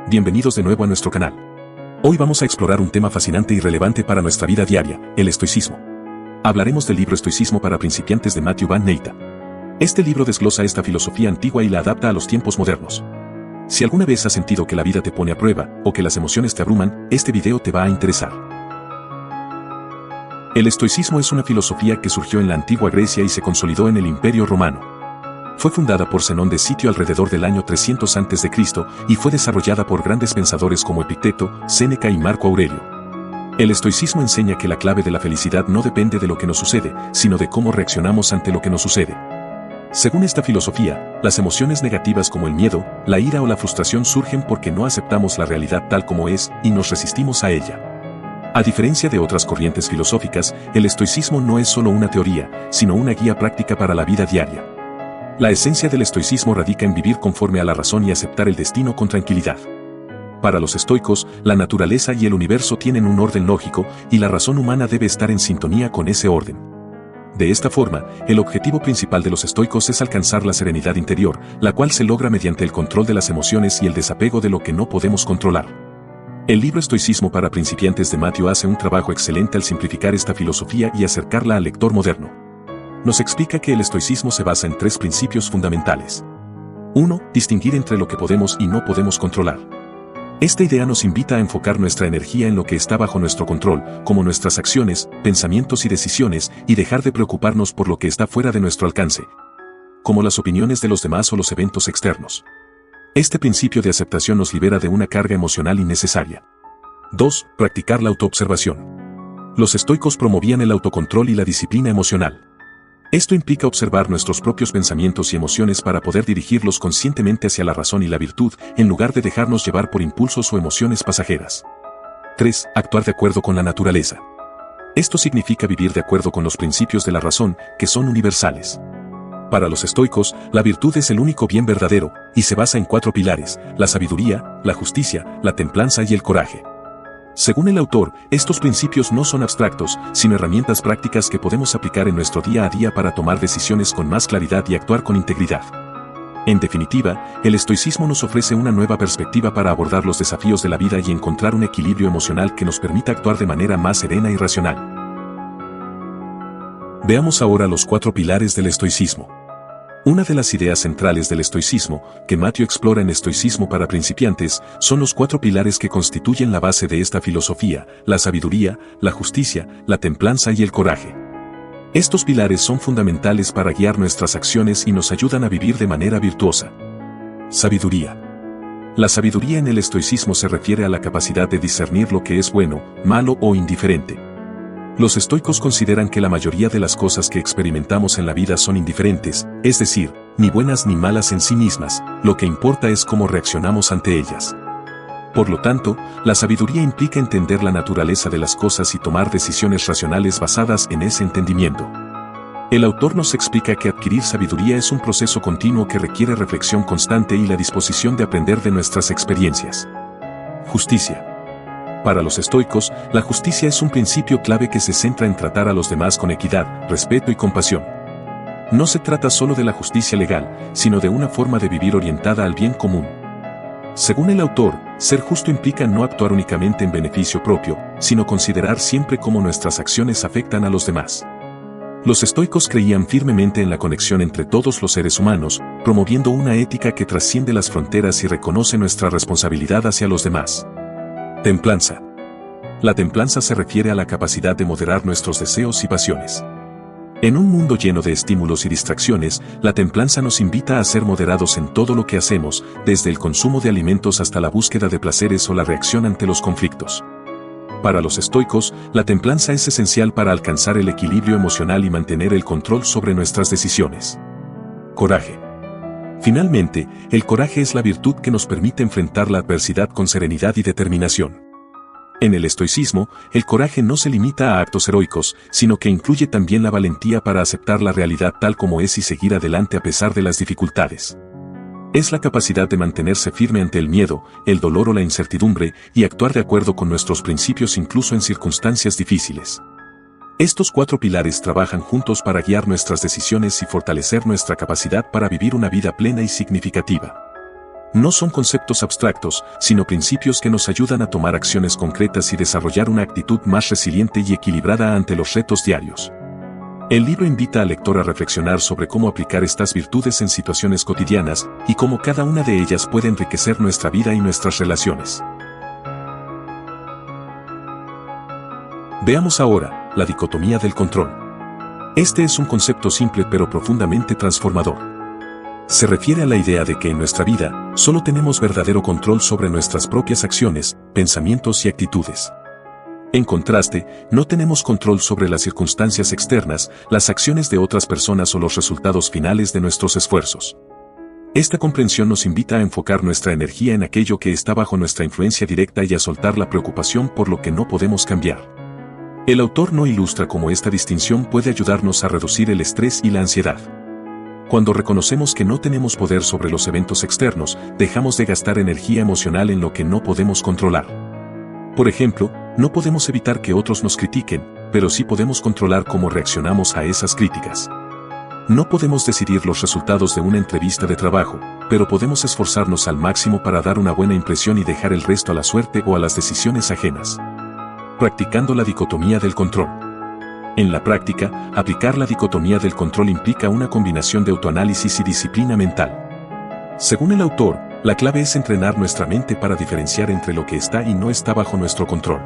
Bienvenidos de nuevo a nuestro canal. Hoy vamos a explorar un tema fascinante y relevante para nuestra vida diaria, el estoicismo. Hablaremos del libro Estoicismo para principiantes de Matthew Van Neita. Este libro desglosa esta filosofía antigua y la adapta a los tiempos modernos. Si alguna vez has sentido que la vida te pone a prueba, o que las emociones te abruman, este video te va a interesar. El estoicismo es una filosofía que surgió en la antigua Grecia y se consolidó en el Imperio Romano. Fue fundada por Zenón de Sitio alrededor del año 300 a.C. y fue desarrollada por grandes pensadores como Epicteto, Séneca y Marco Aurelio. El estoicismo enseña que la clave de la felicidad no depende de lo que nos sucede, sino de cómo reaccionamos ante lo que nos sucede. Según esta filosofía, las emociones negativas como el miedo, la ira o la frustración surgen porque no aceptamos la realidad tal como es y nos resistimos a ella. A diferencia de otras corrientes filosóficas, el estoicismo no es solo una teoría, sino una guía práctica para la vida diaria. La esencia del estoicismo radica en vivir conforme a la razón y aceptar el destino con tranquilidad. Para los estoicos, la naturaleza y el universo tienen un orden lógico, y la razón humana debe estar en sintonía con ese orden. De esta forma, el objetivo principal de los estoicos es alcanzar la serenidad interior, la cual se logra mediante el control de las emociones y el desapego de lo que no podemos controlar. El libro Estoicismo para principiantes de Matthew hace un trabajo excelente al simplificar esta filosofía y acercarla al lector moderno. Nos explica que el estoicismo se basa en tres principios fundamentales. 1. Distinguir entre lo que podemos y no podemos controlar. Esta idea nos invita a enfocar nuestra energía en lo que está bajo nuestro control, como nuestras acciones, pensamientos y decisiones, y dejar de preocuparnos por lo que está fuera de nuestro alcance, como las opiniones de los demás o los eventos externos. Este principio de aceptación nos libera de una carga emocional innecesaria. 2. Practicar la autoobservación. Los estoicos promovían el autocontrol y la disciplina emocional. Esto implica observar nuestros propios pensamientos y emociones para poder dirigirlos conscientemente hacia la razón y la virtud, en lugar de dejarnos llevar por impulsos o emociones pasajeras. 3. Actuar de acuerdo con la naturaleza. Esto significa vivir de acuerdo con los principios de la razón, que son universales. Para los estoicos, la virtud es el único bien verdadero, y se basa en 4 pilares: la sabiduría, la justicia, la templanza y el coraje. Según el autor, estos principios no son abstractos, sino herramientas prácticas que podemos aplicar en nuestro día a día para tomar decisiones con más claridad y actuar con integridad. En definitiva, el estoicismo nos ofrece una nueva perspectiva para abordar los desafíos de la vida y encontrar un equilibrio emocional que nos permita actuar de manera más serena y racional. Veamos ahora los 4 pilares del estoicismo. Una de las ideas centrales del estoicismo, que Matthew explora en Estoicismo para principiantes, son los 4 pilares que constituyen la base de esta filosofía: la sabiduría, la justicia, la templanza y el coraje. Estos pilares son fundamentales para guiar nuestras acciones y nos ayudan a vivir de manera virtuosa. Sabiduría. La sabiduría en el estoicismo se refiere a la capacidad de discernir lo que es bueno, malo o indiferente. Los estoicos consideran que la mayoría de las cosas que experimentamos en la vida son indiferentes, es decir, ni buenas ni malas en sí mismas, lo que importa es cómo reaccionamos ante ellas. Por lo tanto, la sabiduría implica entender la naturaleza de las cosas y tomar decisiones racionales basadas en ese entendimiento. El autor nos explica que adquirir sabiduría es un proceso continuo que requiere reflexión constante y la disposición de aprender de nuestras experiencias. Justicia. Para los estoicos, la justicia es un principio clave que se centra en tratar a los demás con equidad, respeto y compasión. No se trata solo de la justicia legal, sino de una forma de vivir orientada al bien común. Según el autor, ser justo implica no actuar únicamente en beneficio propio, sino considerar siempre cómo nuestras acciones afectan a los demás. Los estoicos creían firmemente en la conexión entre todos los seres humanos, promoviendo una ética que trasciende las fronteras y reconoce nuestra responsabilidad hacia los demás. Templanza. La templanza se refiere a la capacidad de moderar nuestros deseos y pasiones. En un mundo lleno de estímulos y distracciones, la templanza nos invita a ser moderados en todo lo que hacemos, desde el consumo de alimentos hasta la búsqueda de placeres o la reacción ante los conflictos. Para los estoicos, la templanza es esencial para alcanzar el equilibrio emocional y mantener el control sobre nuestras decisiones. Coraje. Finalmente, el coraje es la virtud que nos permite enfrentar la adversidad con serenidad y determinación. En el estoicismo, el coraje no se limita a actos heroicos, sino que incluye también la valentía para aceptar la realidad tal como es y seguir adelante a pesar de las dificultades. Es la capacidad de mantenerse firme ante el miedo, el dolor o la incertidumbre, y actuar de acuerdo con nuestros principios incluso en circunstancias difíciles. Estos 4 pilares trabajan juntos para guiar nuestras decisiones y fortalecer nuestra capacidad para vivir una vida plena y significativa. No son conceptos abstractos, sino principios que nos ayudan a tomar acciones concretas y desarrollar una actitud más resiliente y equilibrada ante los retos diarios. El libro invita al lector a reflexionar sobre cómo aplicar estas virtudes en situaciones cotidianas y cómo cada una de ellas puede enriquecer nuestra vida y nuestras relaciones. Veamos ahora la dicotomía del control. Este es un concepto simple pero profundamente transformador. Se refiere a la idea de que en nuestra vida solo tenemos verdadero control sobre nuestras propias acciones, pensamientos y actitudes. En contraste, no tenemos control sobre las circunstancias externas, las acciones de otras personas o los resultados finales de nuestros esfuerzos. Esta comprensión nos invita a enfocar nuestra energía en aquello que está bajo nuestra influencia directa y a soltar la preocupación por lo que no podemos cambiar. El autor no ilustra cómo esta distinción puede ayudarnos a reducir el estrés y la ansiedad. Cuando reconocemos que no tenemos poder sobre los eventos externos, dejamos de gastar energía emocional en lo que no podemos controlar. Por ejemplo, no podemos evitar que otros nos critiquen, pero sí podemos controlar cómo reaccionamos a esas críticas. No podemos decidir los resultados de una entrevista de trabajo, pero podemos esforzarnos al máximo para dar una buena impresión y dejar el resto a la suerte o a las decisiones ajenas. Practicando la dicotomía del control. En la práctica, aplicar la dicotomía del control implica una combinación de autoanálisis y disciplina mental. Según el autor, la clave es entrenar nuestra mente para diferenciar entre lo que está y no está bajo nuestro control.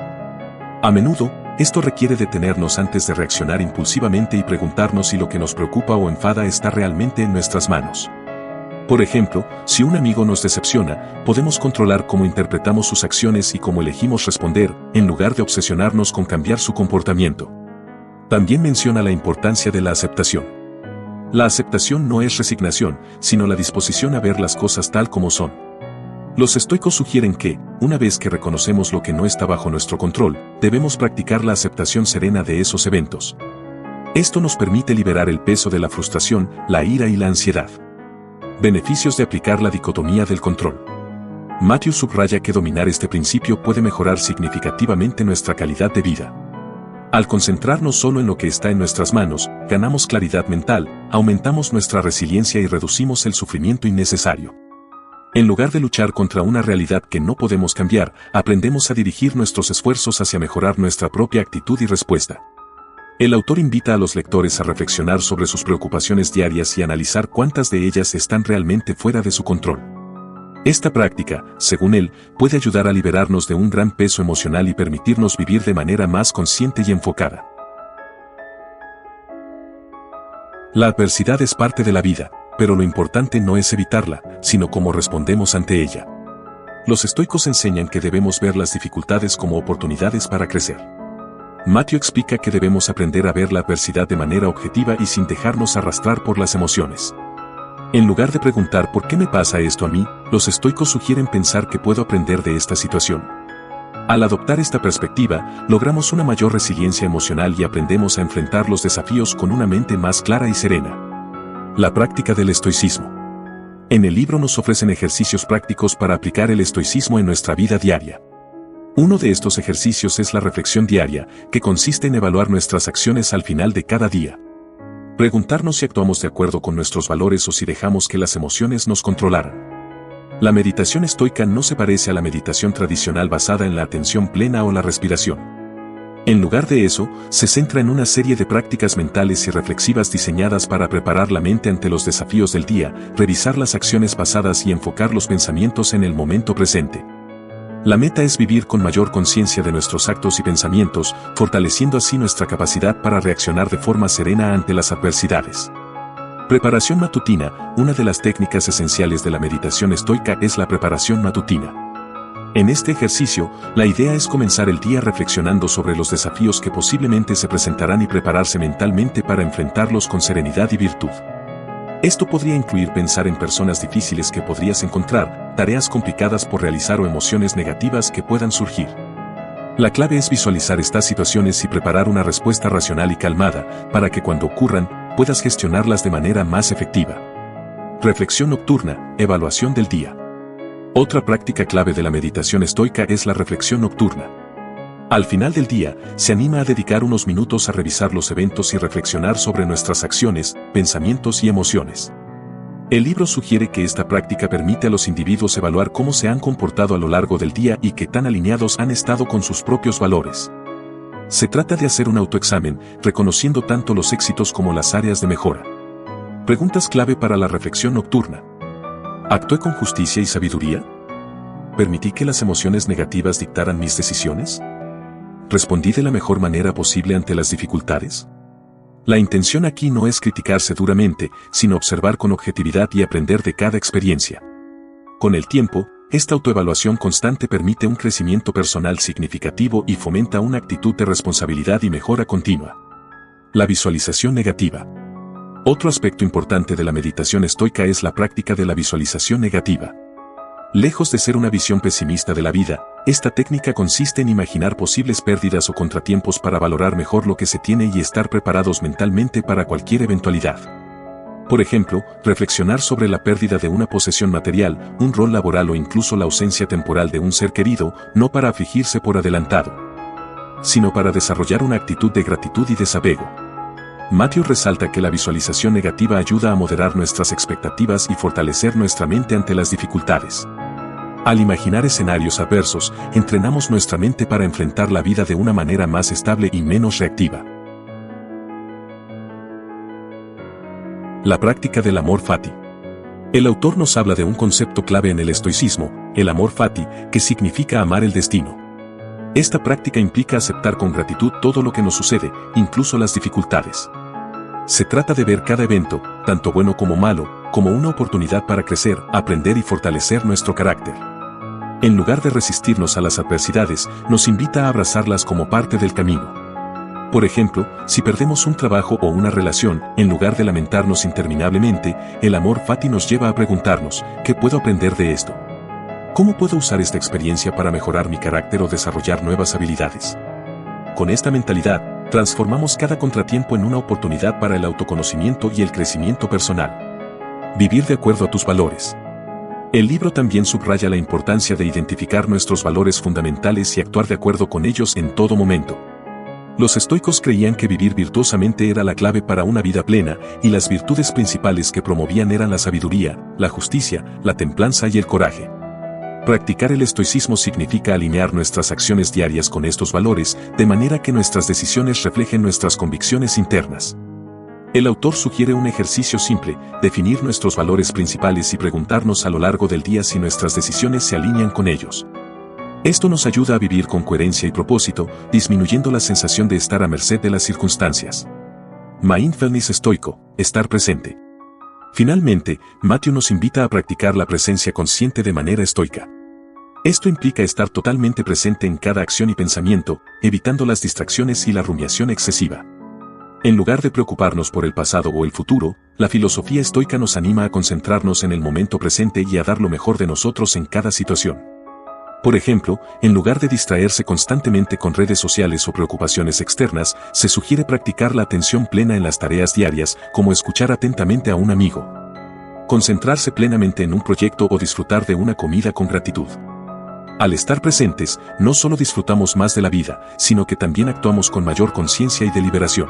A menudo, esto requiere detenernos antes de reaccionar impulsivamente y preguntarnos si lo que nos preocupa o enfada está realmente en nuestras manos. Por ejemplo, si un amigo nos decepciona, podemos controlar cómo interpretamos sus acciones y cómo elegimos responder, en lugar de obsesionarnos con cambiar su comportamiento. También menciona la importancia de la aceptación. La aceptación no es resignación, sino la disposición a ver las cosas tal como son. Los estoicos sugieren que, una vez que reconocemos lo que no está bajo nuestro control, debemos practicar la aceptación serena de esos eventos. Esto nos permite liberar el peso de la frustración, la ira y la ansiedad. Beneficios de aplicar la dicotomía del control. Matthew subraya que dominar este principio puede mejorar significativamente nuestra calidad de vida. Al concentrarnos solo en lo que está en nuestras manos, ganamos claridad mental, aumentamos nuestra resiliencia y reducimos el sufrimiento innecesario. En lugar de luchar contra una realidad que no podemos cambiar, aprendemos a dirigir nuestros esfuerzos hacia mejorar nuestra propia actitud y respuesta. El autor invita a los lectores a reflexionar sobre sus preocupaciones diarias y analizar cuántas de ellas están realmente fuera de su control. Esta práctica, según él, puede ayudar a liberarnos de un gran peso emocional y permitirnos vivir de manera más consciente y enfocada. La adversidad es parte de la vida, pero lo importante no es evitarla, sino cómo respondemos ante ella. Los estoicos enseñan que debemos ver las dificultades como oportunidades para crecer. Matthew explica que debemos aprender a ver la adversidad de manera objetiva y sin dejarnos arrastrar por las emociones. En lugar de preguntar ¿por qué me pasa esto a mí?, los estoicos sugieren pensar que puedo aprender de esta situación. Al adoptar esta perspectiva, logramos una mayor resiliencia emocional y aprendemos a enfrentar los desafíos con una mente más clara y serena. La práctica del estoicismo. En el libro nos ofrecen ejercicios prácticos para aplicar el estoicismo en nuestra vida diaria. Uno de estos ejercicios es la reflexión diaria, que consiste en evaluar nuestras acciones al final de cada día. Preguntarnos si actuamos de acuerdo con nuestros valores o si dejamos que las emociones nos controlaran. La meditación estoica no se parece a la meditación tradicional basada en la atención plena o la respiración. En lugar de eso, se centra en una serie de prácticas mentales y reflexivas diseñadas para preparar la mente ante los desafíos del día, revisar las acciones pasadas y enfocar los pensamientos en el momento presente. La meta es vivir con mayor conciencia de nuestros actos y pensamientos, fortaleciendo así nuestra capacidad para reaccionar de forma serena ante las adversidades. Preparación matutina. Una de las técnicas esenciales de la meditación estoica es la preparación matutina. En este ejercicio, la idea es comenzar el día reflexionando sobre los desafíos que posiblemente se presentarán y prepararse mentalmente para enfrentarlos con serenidad y virtud. Esto podría incluir pensar en personas difíciles que podrías encontrar, tareas complicadas por realizar o emociones negativas que puedan surgir. La clave es visualizar estas situaciones y preparar una respuesta racional y calmada, para que cuando ocurran, puedas gestionarlas de manera más efectiva. Reflexión nocturna, evaluación del día. Otra práctica clave de la meditación estoica es la reflexión nocturna. Al final del día, se anima a dedicar unos minutos a revisar los eventos y reflexionar sobre nuestras acciones, pensamientos y emociones. El libro sugiere que esta práctica permite a los individuos evaluar cómo se han comportado a lo largo del día y qué tan alineados han estado con sus propios valores. Se trata de hacer un autoexamen, reconociendo tanto los éxitos como las áreas de mejora. Preguntas clave para la reflexión nocturna. ¿Actué con justicia y sabiduría? ¿Permití que las emociones negativas dictaran mis decisiones? ¿Respondí de la mejor manera posible ante las dificultades? La intención aquí no es criticarse duramente, sino observar con objetividad y aprender de cada experiencia. Con el tiempo, esta autoevaluación constante permite un crecimiento personal significativo y fomenta una actitud de responsabilidad y mejora continua. La visualización negativa. Otro aspecto importante de la meditación estoica es la práctica de la visualización negativa. Lejos de ser una visión pesimista de la vida, esta técnica consiste en imaginar posibles pérdidas o contratiempos para valorar mejor lo que se tiene y estar preparados mentalmente para cualquier eventualidad. Por ejemplo, reflexionar sobre la pérdida de una posesión material, un rol laboral o incluso la ausencia temporal de un ser querido, no para afligirse por adelantado, sino para desarrollar una actitud de gratitud y desapego. Matthew resalta que la visualización negativa ayuda a moderar nuestras expectativas y fortalecer nuestra mente ante las dificultades. Al imaginar escenarios adversos, entrenamos nuestra mente para enfrentar la vida de una manera más estable y menos reactiva. La práctica del amor fati. El autor nos habla de un concepto clave en el estoicismo, el amor fati, que significa amar el destino. Esta práctica implica aceptar con gratitud todo lo que nos sucede, incluso las dificultades. Se trata de ver cada evento, tanto bueno como malo, como una oportunidad para crecer, aprender y fortalecer nuestro carácter. En lugar de resistirnos a las adversidades, nos invita a abrazarlas como parte del camino. Por ejemplo, si perdemos un trabajo o una relación, en lugar de lamentarnos interminablemente, el amor fati nos lleva a preguntarnos, ¿qué puedo aprender de esto? ¿Cómo puedo usar esta experiencia para mejorar mi carácter o desarrollar nuevas habilidades? Con esta mentalidad, transformamos cada contratiempo en una oportunidad para el autoconocimiento y el crecimiento personal. Vivir de acuerdo a tus valores. El libro también subraya la importancia de identificar nuestros valores fundamentales y actuar de acuerdo con ellos en todo momento. Los estoicos creían que vivir virtuosamente era la clave para una vida plena, y las virtudes principales que promovían eran la sabiduría, la justicia, la templanza y el coraje. Practicar el estoicismo significa alinear nuestras acciones diarias con estos valores, de manera que nuestras decisiones reflejen nuestras convicciones internas. El autor sugiere un ejercicio simple, definir nuestros valores principales y preguntarnos a lo largo del día si nuestras decisiones se alinean con ellos. Esto nos ayuda a vivir con coherencia y propósito, disminuyendo la sensación de estar a merced de las circunstancias. Mindfulness estoico, estar presente. Finalmente, Matthew nos invita a practicar la presencia consciente de manera estoica. Esto implica estar totalmente presente en cada acción y pensamiento, evitando las distracciones y la rumiación excesiva. En lugar de preocuparnos por el pasado o el futuro, la filosofía estoica nos anima a concentrarnos en el momento presente y a dar lo mejor de nosotros en cada situación. Por ejemplo, en lugar de distraerse constantemente con redes sociales o preocupaciones externas, se sugiere practicar la atención plena en las tareas diarias, como escuchar atentamente a un amigo, concentrarse plenamente en un proyecto o disfrutar de una comida con gratitud. Al estar presentes, no solo disfrutamos más de la vida, sino que también actuamos con mayor conciencia y deliberación.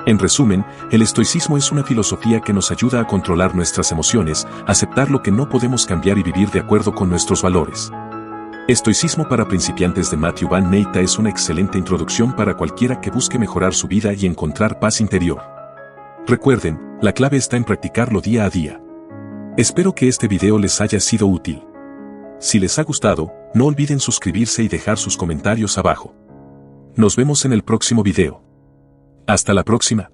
En resumen, el estoicismo es una filosofía que nos ayuda a controlar nuestras emociones, aceptar lo que no podemos cambiar y vivir de acuerdo con nuestros valores. Estoicismo para principiantes de Matthew Van Neita es una excelente introducción para cualquiera que busque mejorar su vida y encontrar paz interior. Recuerden, la clave está en practicarlo día a día. Espero que este video les haya sido útil. Si les ha gustado, no olviden suscribirse y dejar sus comentarios abajo. Nos vemos en el próximo video. Hasta la próxima.